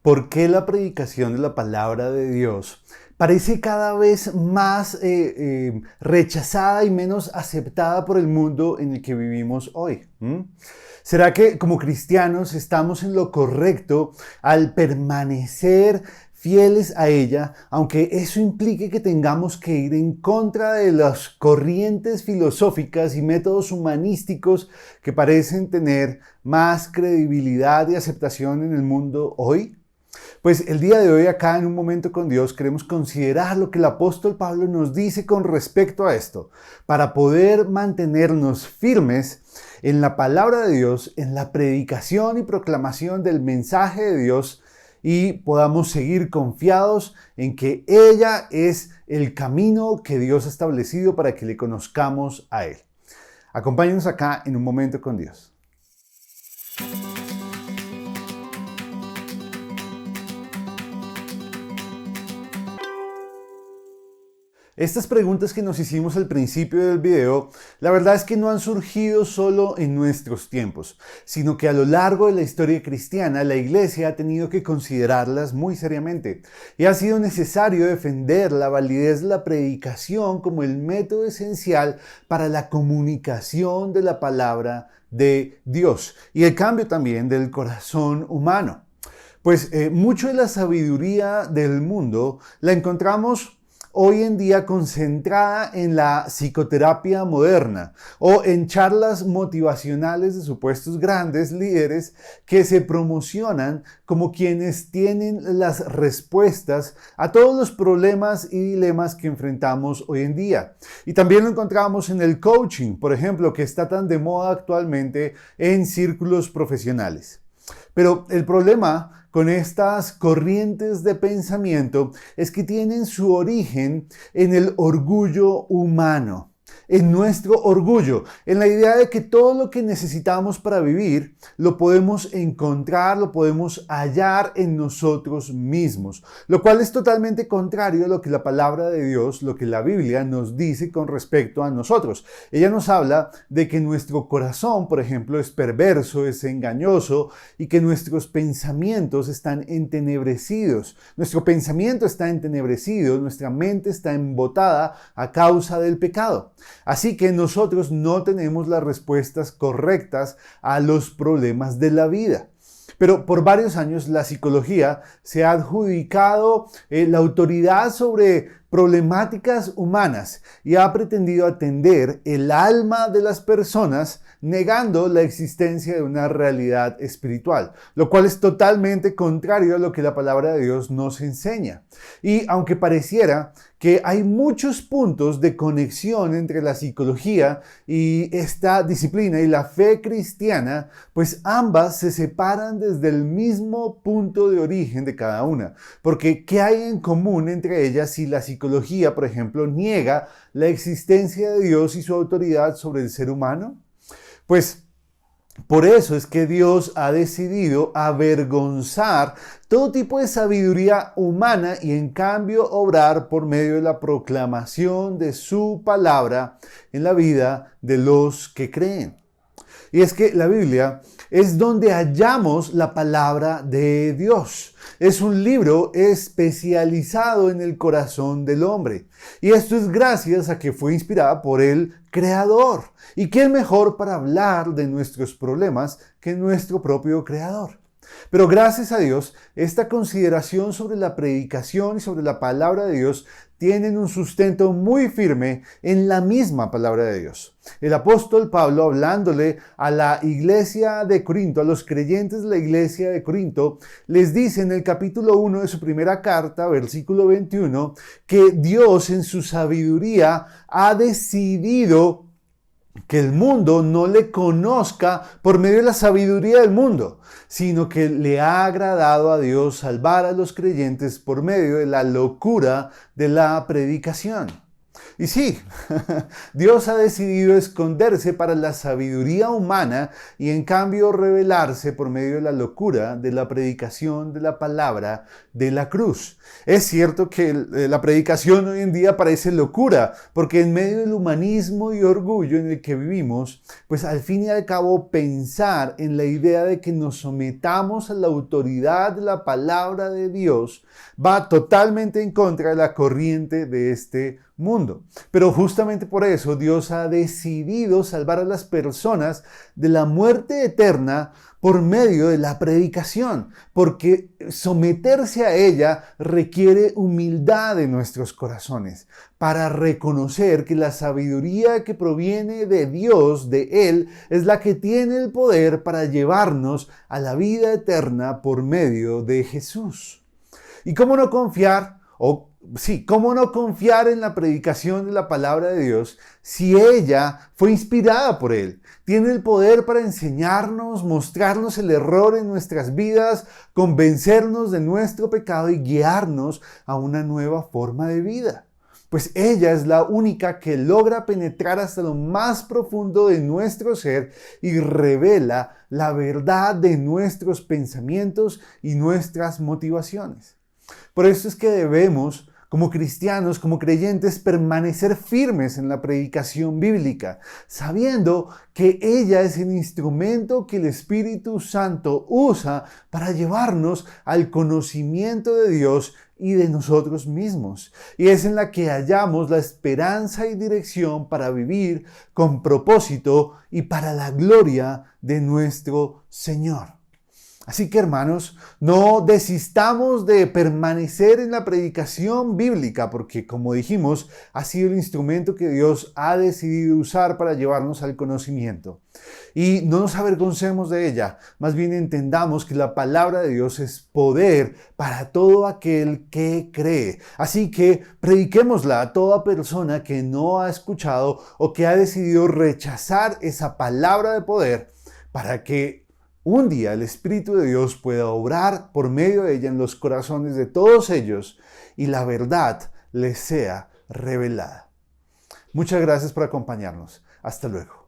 ¿Por qué la predicación de la palabra de Dios parece cada vez más rechazada y menos aceptada por el mundo en el que vivimos hoy? ¿Será que como cristianos estamos en lo correcto al permanecer fieles a ella, aunque eso implique que tengamos que ir en contra de las corrientes filosóficas y métodos humanísticos que parecen tener más credibilidad y aceptación en el mundo hoy? Pues el día de hoy acá en Un Momento con Dios queremos considerar lo que el apóstol Pablo nos dice con respecto a esto, para poder mantenernos firmes en la palabra de Dios, en la predicación y proclamación del mensaje de Dios y podamos seguir confiados en que ella es el camino que Dios ha establecido para que le conozcamos a Él. Acompáñenos acá en Un Momento con Dios. Estas preguntas que nos hicimos al principio del video, la verdad es que no han surgido solo en nuestros tiempos, sino que a lo largo de la historia cristiana la Iglesia ha tenido que considerarlas muy seriamente y ha sido necesario defender la validez de la predicación como el método esencial para la comunicación de la palabra de Dios y el cambio también del corazón humano. Pues mucho de la sabiduría del mundo la encontramos hoy en día concentrada en la psicoterapia moderna o en charlas motivacionales de supuestos grandes líderes que se promocionan como quienes tienen las respuestas a todos los problemas y dilemas que enfrentamos hoy en día. Y también lo encontramos en el coaching, por ejemplo, que está tan de moda actualmente en círculos profesionales. Pero el problema con estas corrientes de pensamiento es que tienen su origen en el orgullo humano, en nuestro orgullo, en la idea de que todo lo que necesitamos para vivir lo podemos encontrar, lo podemos hallar en nosotros mismos, lo cual es totalmente contrario a lo que la palabra de Dios, lo que la Biblia nos dice con respecto a nosotros. Ella nos habla de que nuestro corazón, por ejemplo, es perverso, es engañoso y que nuestros pensamientos están entenebrecidos. Nuestro pensamiento está entenebrecido, nuestra mente está embotada a causa del pecado. Así que nosotros no tenemos las respuestas correctas a los problemas de la vida. Pero por varios años la psicología se ha adjudicado la autoridad sobre problemáticas humanas y ha pretendido atender el alma de las personas negando la existencia de una realidad espiritual, lo cual es totalmente contrario a lo que la palabra de Dios nos enseña. Y aunque pareciera que hay muchos puntos de conexión entre la psicología y esta disciplina y la fe cristiana, pues ambas se separan desde el mismo punto de origen de cada una. Porque ¿qué hay en común entre ellas si la psicología, por ejemplo, niega la existencia de Dios y su autoridad sobre el ser humano? Pues por eso es que Dios ha decidido avergonzar todo tipo de sabiduría humana y en cambio obrar por medio de la proclamación de su palabra en la vida de los que creen. Y es que la Biblia es donde hallamos la palabra de Dios. Es un libro especializado en el corazón del hombre. Y esto es gracias a que fue inspirada por el Creador. ¿Y quién mejor para hablar de nuestros problemas que nuestro propio Creador? Pero gracias a Dios, esta consideración sobre la predicación y sobre la palabra de Dios tienen un sustento muy firme en la misma palabra de Dios. El apóstol Pablo, hablándole a la iglesia de Corinto, a los creyentes de la iglesia de Corinto, les dice en el capítulo 1 de su primera carta, versículo 21, que Dios en su sabiduría ha decidido que el mundo no le conozca por medio de la sabiduría del mundo, sino que le ha agradado a Dios salvar a los creyentes por medio de la locura de la predicación. Y sí, Dios ha decidido esconderse para la sabiduría humana y en cambio revelarse por medio de la locura de la predicación de la palabra de la cruz. Es cierto que la predicación hoy en día parece locura, porque en medio del humanismo y orgullo en el que vivimos, pues al fin y al cabo pensar en la idea de que nos sometamos a la autoridad de la palabra de Dios va totalmente en contra de la corriente de este mundo. Pero justamente por eso Dios ha decidido salvar a las personas de la muerte eterna por medio de la predicación, porque someterse a ella requiere humildad de nuestros corazones para reconocer que la sabiduría que proviene de Dios, de Él, es la que tiene el poder para llevarnos a la vida eterna por medio de Jesús. ¿Y cómo no confiar? ¿Cómo no confiar en la predicación de la palabra de Dios si ella fue inspirada por Él? Tiene el poder para enseñarnos, mostrarnos el error en nuestras vidas, convencernos de nuestro pecado y guiarnos a una nueva forma de vida. Pues ella es la única que logra penetrar hasta lo más profundo de nuestro ser y revela la verdad de nuestros pensamientos y nuestras motivaciones. Por eso es que debemos, como cristianos, como creyentes, permanecer firmes en la predicación bíblica, sabiendo que ella es el instrumento que el Espíritu Santo usa para llevarnos al conocimiento de Dios y de nosotros mismos. Y es en la que hallamos la esperanza y dirección para vivir con propósito y para la gloria de nuestro Señor. Así que, hermanos, no desistamos de permanecer en la predicación bíblica porque, como dijimos, ha sido el instrumento que Dios ha decidido usar para llevarnos al conocimiento. Y no nos avergoncemos de ella, más bien entendamos que la palabra de Dios es poder para todo aquel que cree. Así que prediquémosla a toda persona que no ha escuchado o que ha decidido rechazar esa palabra de poder para que un día el Espíritu de Dios pueda obrar por medio de ella en los corazones de todos ellos y la verdad les sea revelada. Muchas gracias por acompañarnos. Hasta luego.